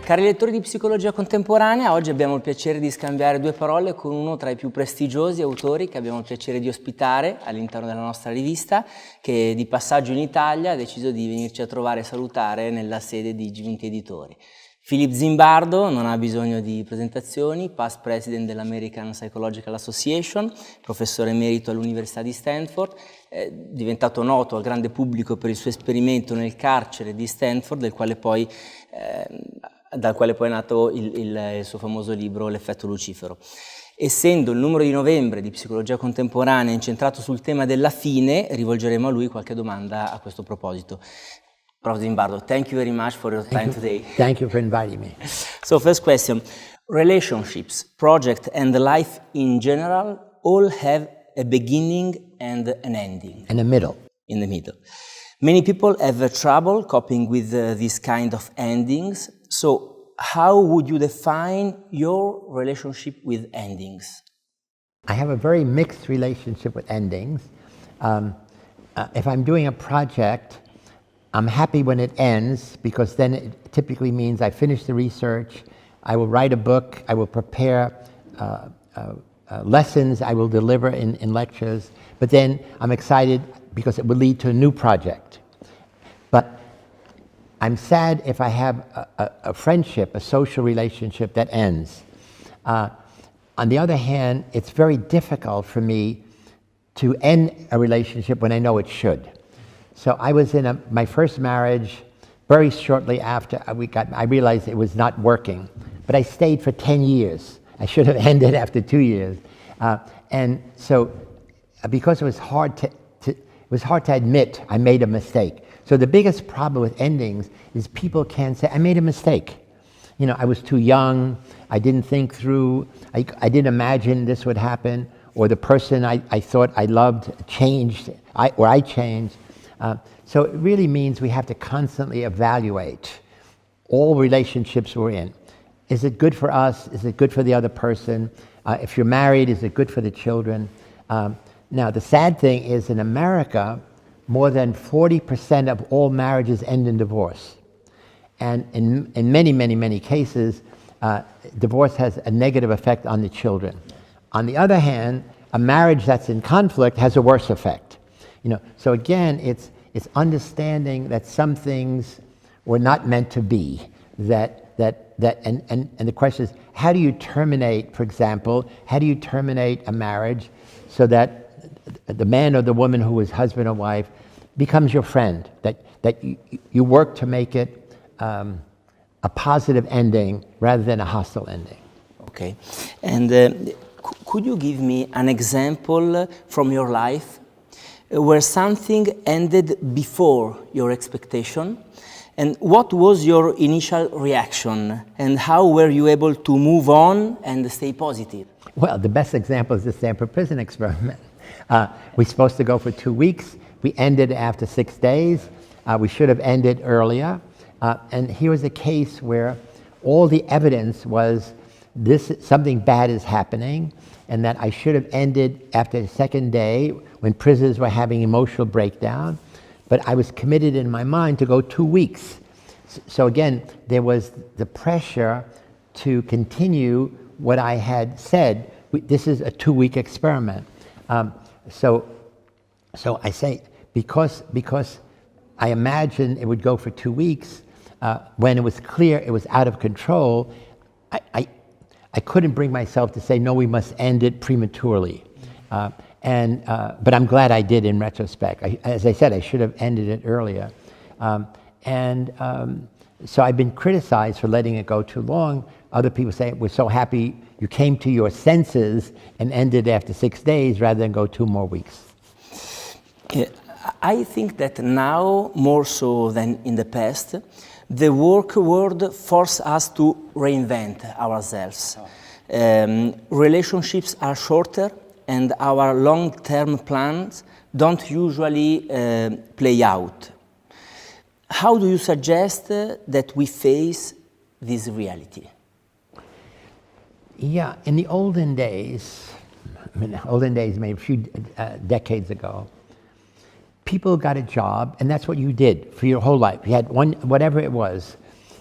Cari lettori di Psicologia contemporanea, oggi abbiamo il piacere di scambiare due parole con uno tra i più prestigiosi autori che abbiamo il piacere di ospitare all'interno della nostra rivista, che di passaggio in Italia ha deciso di venirci a trovare e salutare nella sede di G20 Editori. Philip Zimbardo non ha bisogno di presentazioni, past president dell'American Psychological Association, professore emerito all'Università di Stanford, diventato noto al grande pubblico per il suo esperimento nel carcere di Stanford, dal quale poi è nato il suo famoso libro L'effetto Lucifero. Essendo il numero di novembre di Psicologia contemporanea incentrato sul tema della fine, rivolgeremo a lui qualche domanda a questo proposito. Prof. Zimbardo, thank you very much for your time today. Thank you for inviting me. So first question, relationships, project and life in general all have a beginning and an ending. In the middle. In the middle. Many people have trouble coping with this kind of endings. So how would you define your relationship with endings? I have a very mixed relationship with endings. If I'm doing a project, I'm happy when it ends because then it typically means I finish the research, I will write a book, I will prepare lessons I will deliver in lectures, but then I'm excited because it will lead to a new project. But I'm sad if I have a friendship, a social relationship that ends. On the other hand, it's very difficult for me to end a relationship when I know it should. So I was in my first marriage very shortly after I realized it was not working, but I stayed for 10 years. I should have ended after 2 years. And so because it was hard to admit I made a mistake. So the biggest problem with endings is people can't say, I made a mistake. You know, I was too young, I didn't think through, I didn't imagine this would happen, or the person I thought I loved changed, or I changed. So it really means we have to constantly evaluate all relationships we're in. Is it good for us? Is it good for the other person? If you're married, is it good for the children? Now, the sad thing is in America, more than 40% of all marriages end in divorce. And in many, many, many cases, divorce has a negative effect on the children. On the other hand, a marriage that's in conflict has a worse effect. You know, so again, it's understanding that some things were not meant to be. And the question is, how do you terminate, for example, how do you terminate a marriage so that the man or the woman who is husband or wife becomes your friend? That you work to make it a positive ending rather than a hostile ending. Okay, and could you give me an example from your life where something ended before your expectation, and what was your initial reaction, and how were you able to move on and stay positive? Well, the best example is the Stanford prison experiment. We're supposed to go for 2 weeks. We ended after 6 days. We should have ended earlier. And here was a case where all the evidence was something bad is happening, and that I should have ended after the second day when prisoners were having emotional breakdown. But I was committed in my mind to go 2 weeks. So again, there was the pressure to continue what I had said. This is a 2-week experiment. So I say, because I imagined it would go for 2 weeks, when it was clear it was out of control, I couldn't bring myself to say, no, we must end it prematurely. But I'm glad I did in retrospect. As I said, I should have ended it earlier. So I've been criticized for letting it go too long. Other people say, we're so happy you came to your senses and ended after 6 days rather than go 2 more weeks. I think that now, more so than in the past, the work world forces us to reinvent ourselves. Relationships are shorter, and our long-term plans don't usually play out. How do you suggest that we face this reality? Yeah, in the olden days, maybe a few decades ago, people got a job, and that's what you did for your whole life. You had one, whatever it was.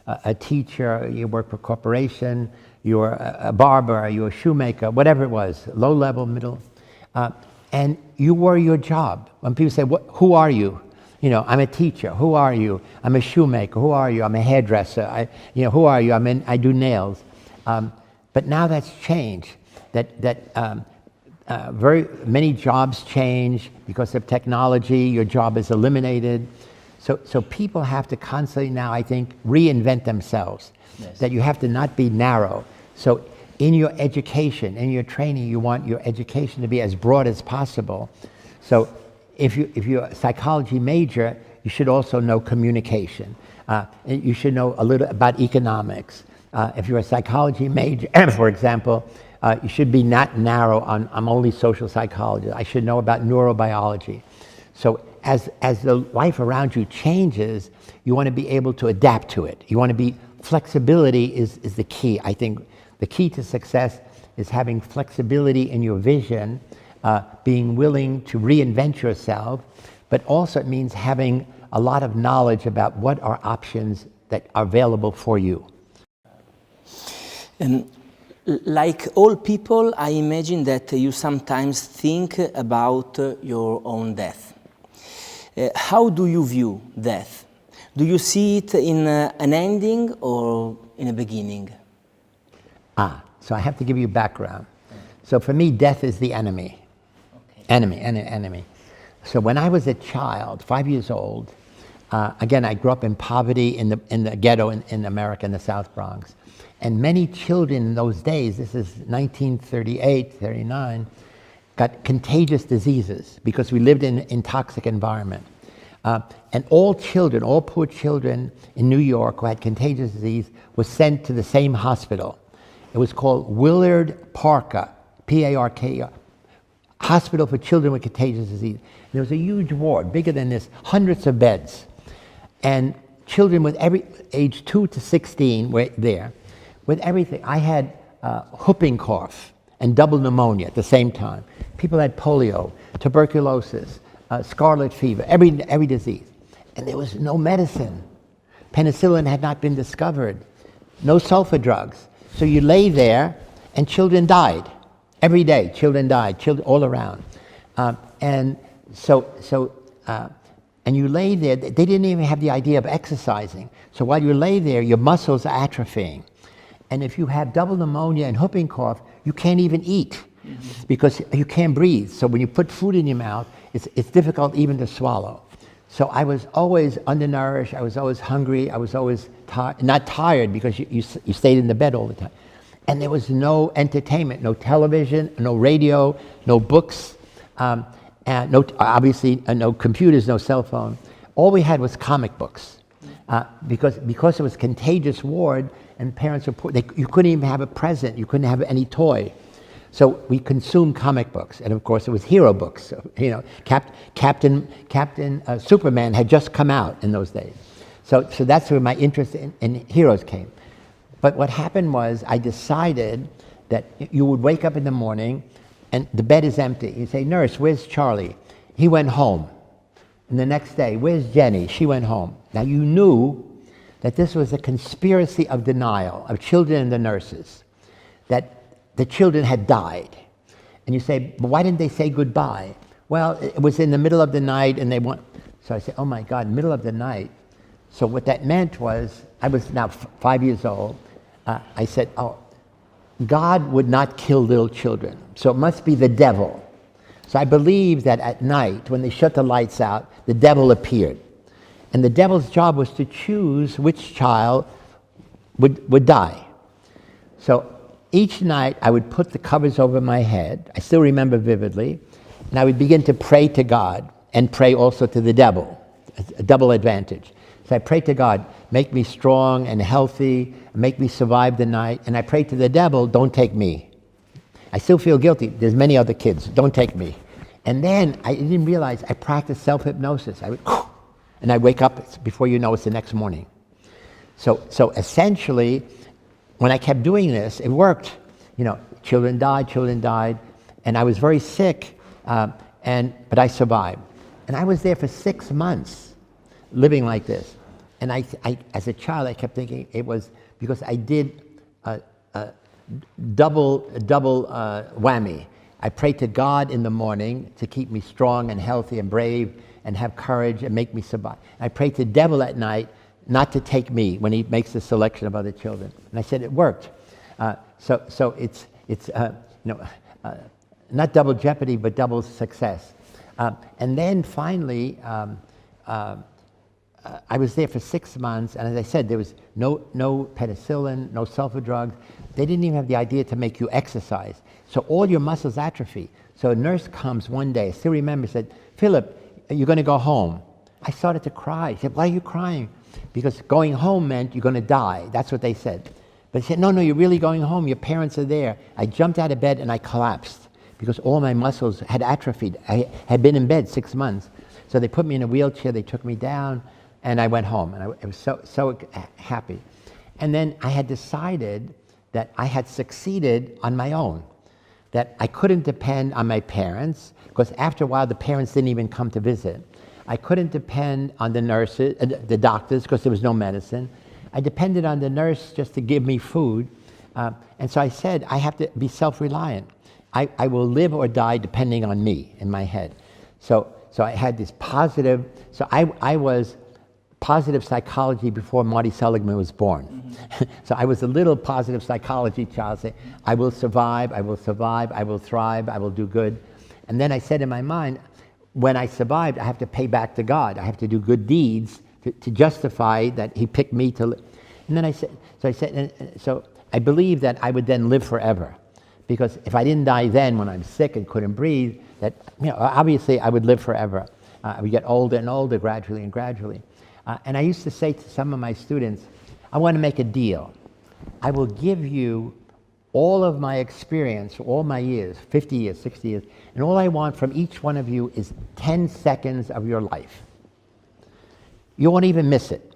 a teacher, you work for a corporation, you're a barber, you're a shoemaker, whatever it was, low level, middle, and you were your job. When people say, who are you? You know, I'm a teacher. Who are you? I'm a shoemaker. Who are you? I'm a hairdresser. Who are you? I do nails. But now that's changed. Very many jobs change because of technology. Your job is eliminated. So people have to constantly now, I think, reinvent themselves. Yes. That you have to not be narrow. So in your education, in your training, you want your education to be as broad as possible. So if you're a psychology major, you should also know communication. You should know a little about economics. If you're a psychology major, for example, you should be not narrow on I'm only social psychology. I should know about neurobiology. So as the life around you changes, you want to be able to adapt to it. You want to be, flexibility is the key. I think the key to success is having flexibility in your vision, being willing to reinvent yourself, but also it means having a lot of knowledge about what are options that are available for you. Like all people, I imagine that you sometimes think about your own death. How do you view death? Do you see it in an ending or in a beginning? So I have to give you background. So for me, death is the enemy. Okay. Enemy. So when I was a child, 5 years old, again, I grew up in poverty in the ghetto in America, in the South Bronx. And many children in those days, this is 1938, 39, got contagious diseases because we lived in an toxic environment. And all poor children in New York who had contagious disease were sent to the same hospital. It was called Willard Parker, P-A-R-K-E-R, Hospital for Children with Contagious Disease. And there was a huge ward, bigger than this, hundreds of beds. And children with age 2 to 16 were there. With everything, I had whooping cough and double pneumonia at the same time. People had polio, tuberculosis, scarlet fever, every disease. And there was no medicine. Penicillin had not been discovered. No sulfa drugs. So you lay there and children died. Every day, children died, children all around. And you lay there, they didn't even have the idea of exercising. So while you lay there, your muscles are atrophying. And if you have double pneumonia and whooping cough, you can't even eat because you can't breathe. So when you put food in your mouth, it's difficult even to swallow. So I was always undernourished, I was always hungry, I was always not tired because you stayed in the bed all the time. And there was no entertainment, no television, no radio, no books, and obviously no computers, no cell phone. All we had was comic books because it was contagious ward and parents were poor. You couldn't even have a present, you couldn't have any toy. So we consumed comic books, and of course it was hero books. So, Captain Superman had just come out in those days. So that's where my interest in heroes came. But what happened was I decided that you would wake up in the morning and the bed is empty. You say, "Nurse, where's Charlie?" He went home. And the next day, "Where's Jenny?" She went home. Now you knew that this was a conspiracy of denial of children and the nurses, that the children had died. And you say, "But why didn't they say goodbye?" Well, it was in the middle of the night and they want. So I said, "Oh my God, middle of the night." So what that meant was, I was now 5 years old. I said, "Oh, God would not kill little children, so it must be the devil." So I believe that at night, when they shut the lights out, the devil appeared. And the devil's job was to choose which child would die. So each night I would put the covers over my head, I still remember vividly, and I would begin to pray to God and pray also to the devil, a double advantage. So I prayed to God, make me strong and healthy, make me survive the night, and I prayed to the devil, don't take me. I still feel guilty, there's many other kids, don't take me. And then I didn't realize I practiced self-hypnosis. I would, and I wake up, before you know it's the next morning. So essentially, when I kept doing this, it worked. Children died, and I was very sick, but I survived. And I was there for 6 months, living like this. And as a child, I kept thinking it was because I did a double whammy. I prayed to God in the morning to keep me strong and healthy and brave and have courage and make me survive. I prayed to the devil at night not to take me when he makes a selection of other children. And I said it worked. So it's not double jeopardy, but double success. And then finally, I was there for 6 months, and as I said, there was no penicillin, no sulfa drugs. They didn't even have the idea to make you exercise. So all your muscles atrophy. So a nurse comes one day, I still remember, said, "Philip, you're going to go home." I started to cry. He said, "Why are you crying?" Because going home meant you're going to die. That's what they said. But he said, no, you're really going home. Your parents are there. I jumped out of bed and I collapsed because all my muscles had atrophied. I had been in bed 6 months. So they put me in a wheelchair, they took me down, and I went home. And I was so happy. And then I had decided that I had succeeded on my own, that I couldn't depend on my parents, because after a while the parents didn't even come to visit. I couldn't depend on the nurses, the doctors, because there was no medicine. I depended on the nurse just to give me food. And so I said, I have to be self-reliant. I will live or die depending on me in my head. So I had this positive, so I was positive psychology before Marty Seligman was born. Mm-hmm. So I was a little positive psychology child, saying, I will survive, I will survive, I will thrive, I will do good. And then I said in my mind, when I survived, I have to pay back to God. I have to do good deeds to justify that he picked me to live. And then I said, so I believed that I would then live forever. Because if I didn't die then when I'm sick and couldn't breathe, that, obviously I would live forever. I would get older and older gradually and gradually. And I used to say to some of my students, I want to make a deal. I will give you all of my experience, all my years, 50 years, 60 years, and all I want from each one of you is 10 seconds of your life. You won't even miss it.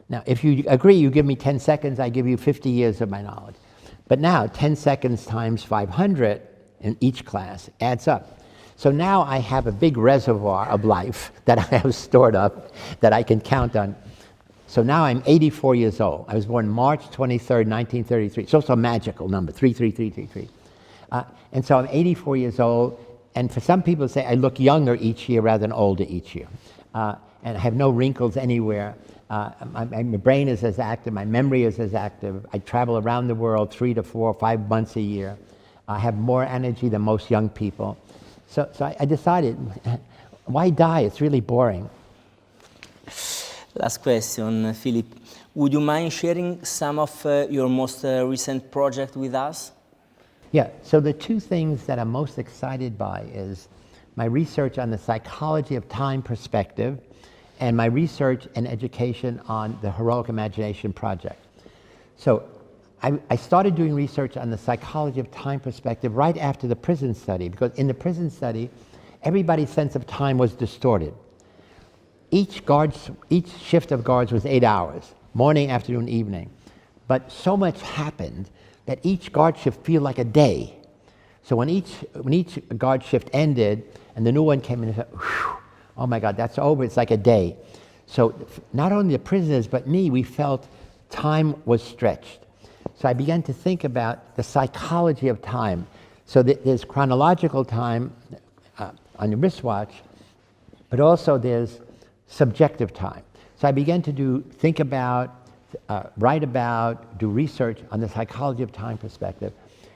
Now, if you agree, you give me 10 seconds, I give you 50 years of my knowledge. But now, 10 seconds times 500 in each class adds up. So now I have a big reservoir of life that I have stored up that I can count on. So now I'm 84 years old. I was born March 23rd, 1933. It's also a magical number, 33333. And so I'm 84 years old, and for some people say I look younger each year rather than older each year. And I have no wrinkles anywhere. My brain is as active, my memory is as active. I travel around the world 3 to 4 or 5 months a year. I have more energy than most young people. So I decided, why die? It's really boring. Last question, Philip. Would you mind sharing some of your most recent project with us? Yeah, so the two things that I'm most excited by is my research on the psychology of time perspective and my research and education on the Heroic Imagination Project. So I started doing research on the psychology of time perspective right after the prison study, because in the prison study, everybody's sense of time was distorted. Each shift of guards was 8 hours, morning, afternoon, evening. But so much happened that each guard shift feel like a day. So when each guard shift ended and the new one came in and said, oh my God, that's over, it's like a day. So not only the prisoners, but me, we felt time was stretched. So I began to think about the psychology of time. So there's chronological time on your wristwatch, but also there's subjective time. So I began to think about, write about, do research on the psychology of time perspective.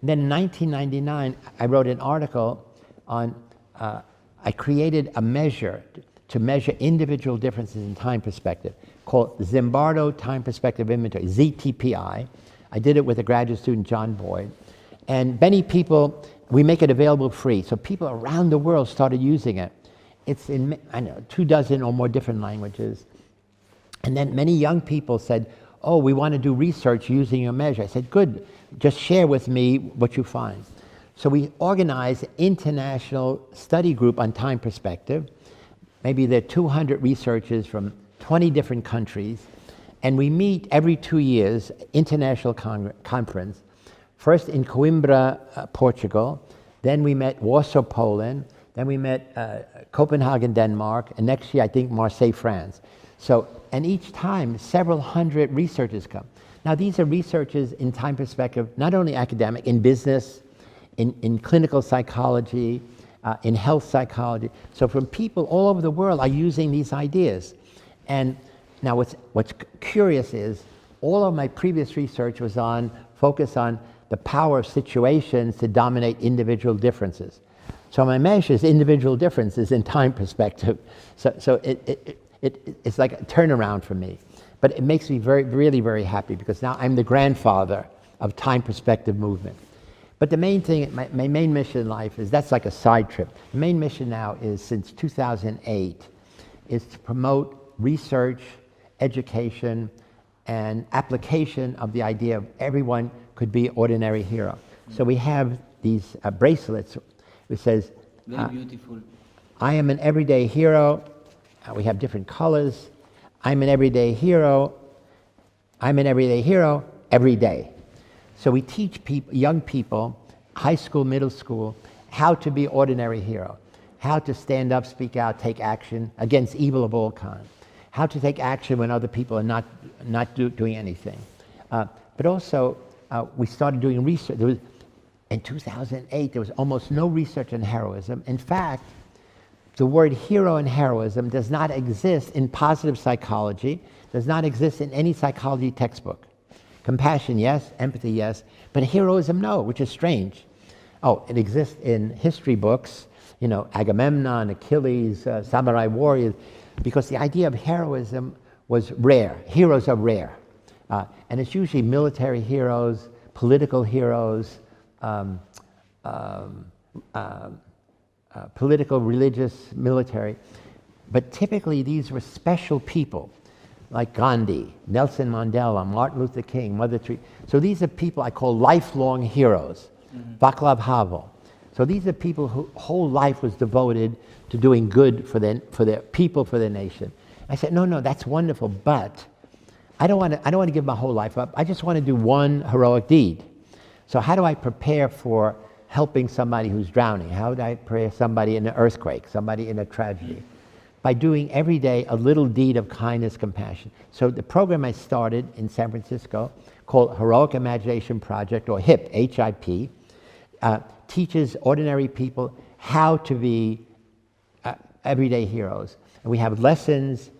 And then in 1999, I wrote an article on, I created a measure to measure individual differences in time perspective called Zimbardo Time Perspective Inventory, ZTPI. I did it with a graduate student, John Boyd. And many people, we make it available free. So people around the world started using it. It's in, 24 or more different languages. And then many young people said, oh, we want to do research using your measure. I said, good, just share with me what you find. So we organized an international study group on time perspective. Maybe there are 200 researchers from 20 different countries. And we meet every 2 years, international conference, first in Coimbra, Portugal. Then we met Warsaw, Poland. then we met Copenhagen, Denmark, and next year I think Marseille, France. So, and each time several hundred researchers come. Now these are researchers in time perspective, not only academic, in business, in clinical psychology, in health psychology. So from people all over the world are using these ideas. And now what's curious is all of my previous research was focused on the power of situations to dominate individual differences. So my measure is individual differences in time perspective. So it's like a turnaround for me. But it makes me really very happy because now I'm the grandfather of time perspective movement. But the main thing, my main mission in life is, that's like a side trip. The main mission now is, since 2008, is to promote research, education, and application of the idea of everyone could be an ordinary hero. So we have these bracelets which says, very beautiful. I am an everyday hero. We have different colors. I'm an everyday hero. I'm an everyday hero every day. So we teach young people, high school, middle school, how to be ordinary hero, how to stand up, speak out, take action against evil of all kinds, how to take action when other people are not doing anything. But also, we started doing research. In 2008, there was almost no research on heroism. In fact, the word hero and heroism does not exist in positive psychology, does not exist in any psychology textbook. Compassion, yes. Empathy, yes. But heroism, no, which is strange. Oh, it exists in history books, you know, Agamemnon, Achilles, samurai warriors, because the idea of heroism was rare. Heroes are rare. And it's usually military heroes, political heroes, political, religious, military. But typically these were special people, like Gandhi, Nelson Mandela, Martin Luther King, Mother Teresa. So these are people I call lifelong heroes. Václav Havel. So these are people whose whole life was devoted to doing good for their people, for their nation. I said, no, that's wonderful, but I don't want to give my whole life up. I just want to do one heroic deed. So how do I prepare for helping somebody who's drowning? How do I prepare somebody in an earthquake, somebody in a tragedy? By doing every day a little deed of kindness, compassion. So the program I started in San Francisco, called Heroic Imagination Project, or HIP, H-I-P, teaches ordinary people how to be everyday heroes. And we have lessons.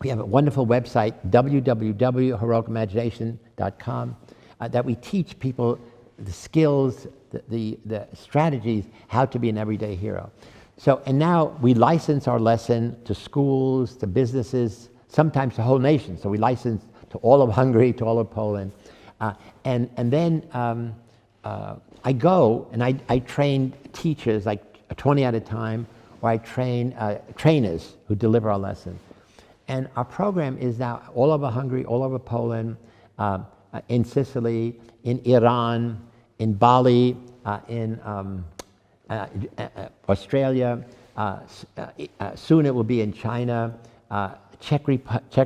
We have a wonderful website, www.heroicimagination.com, that we teach people the skills, the strategies, how to be an everyday hero. So, and now we license our lesson to schools, to businesses, sometimes the whole nation. So we license to all of Hungary, to all of Poland. And then I go and I train teachers, like 20 at a time, or I train trainers who deliver our lessons. And our program is now all over Hungary, all over Poland, in Sicily, in Iran, in Bali, in Australia, soon it will be in China, Czech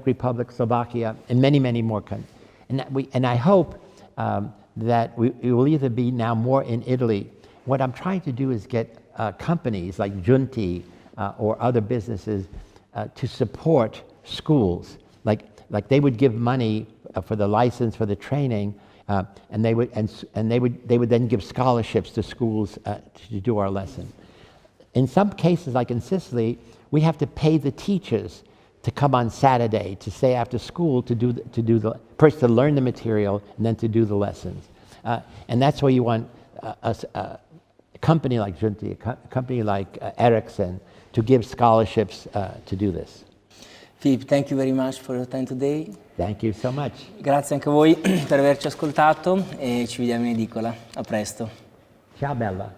Republic, Slovakia, and many, many more countries. And I hope that we will either be now more in Italy. What I'm trying to do is get companies like Giunti or other businesses to support schools. Like they would give money for the license, for the training, and they would then give scholarships to schools to do our lesson. In some cases, like in Sicily, we have to pay the teachers to come on Saturday, to stay after school to first to learn the material and then to do the lessons. And that's where you want a company like Giunti, a company like Ericsson, to give scholarships to do this. Philip, thank you very much for your time today. Thank you so much. Grazie anche a voi per averci ascoltato e ci vediamo in edicola. A presto. Ciao bella.